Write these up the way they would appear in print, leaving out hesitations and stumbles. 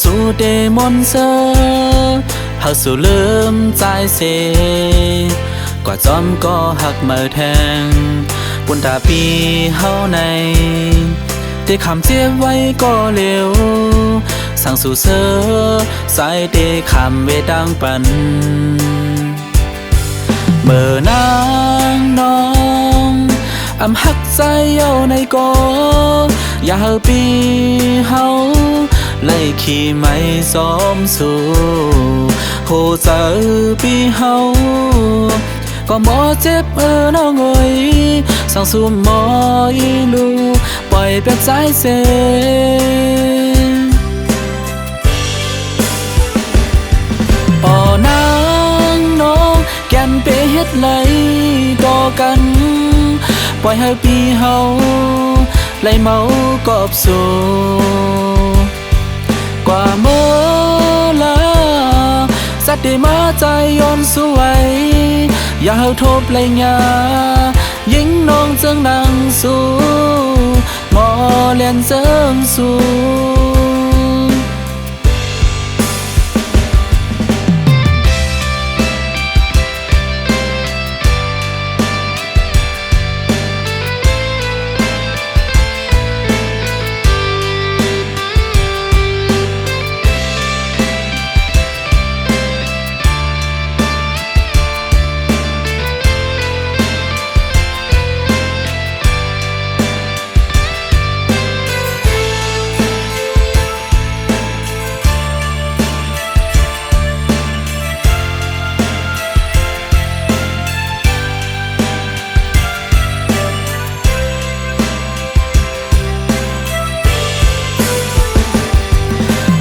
สู่เดมอนเซอเฮาสู่ลืมใจเสกว่าจอมก็หักมือแทงปุ่นตาปีเฮาในได้คำเจ็บไว้ก็เร็วสั่งสู่เซอสายเดคำเวดังปันเมื่อนางน้องอำหักใจเย้าในก็อย่าเฮาปีเฮาไล่ขี่ไม่ซ้อมสู่โหเจอปีเฮาก็หมอเจ็บน้องเอ้ยสั่งสู่หมออีลูปล่อยเป็นใจเสปอนางน้องแกนเปเฮ็ดไหลต่อกันปล่อยให้ปีเฮาไล่เมากอบสู่กว่าเมื่อลาสัตว์ได้มาใจย้อนสวยอย่าเฮาทบไล่ยายิงน้องเจิงนางสู่หมอเลียนเจิงสู่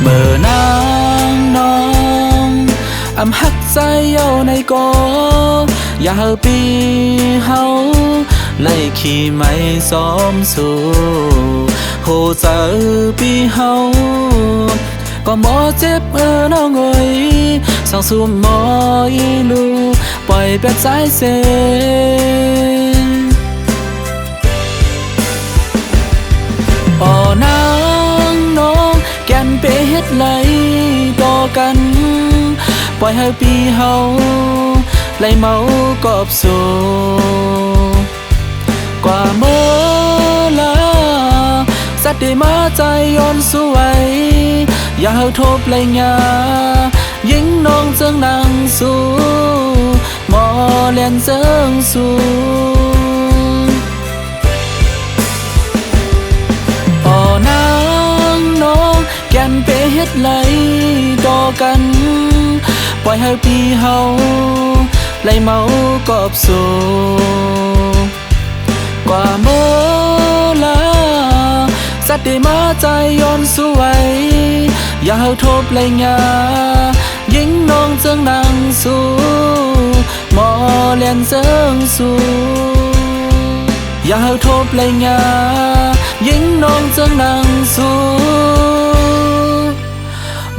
เมื่อนางน้องอำหักใจเย้าในก็อย่าเฮาปีเฮาไล่ขี่ไม่ซ้อมสู่โหเจอปีเฮาก็หมอเจ็บน้องเอ้ยสั่งสู่หมออีลูปล่อยเป็นใจเสปอนางน้องแกนเปเฮ็ดไหลต่อกันปล่อยให้ปีเฮาไล่เมากอบสู่กว่าเมื่อลาสัตว์ได้มาใจย้อนสวยอย่าเฮาทบไล่ยายิงน้องเจิงนางสู่หมอเลียนเจิงสู่ปอนางน้องแกนเปเฮ็ดไหลต่อกันปล่อยให้ปีเฮาไล่เมากอบสู่กว่าเมื่อลาสัตว์ได้มาใจย้อนสวยอย่าเฮาทบไล่ยายิงน้องเจิงนางสู่หมอเลียนเจิงสู่อย่าเฮาทบไล่ยายิงน้องเจิงนางสู่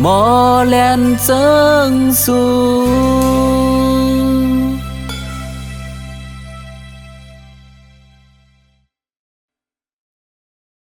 หมอแลนเจิงสู่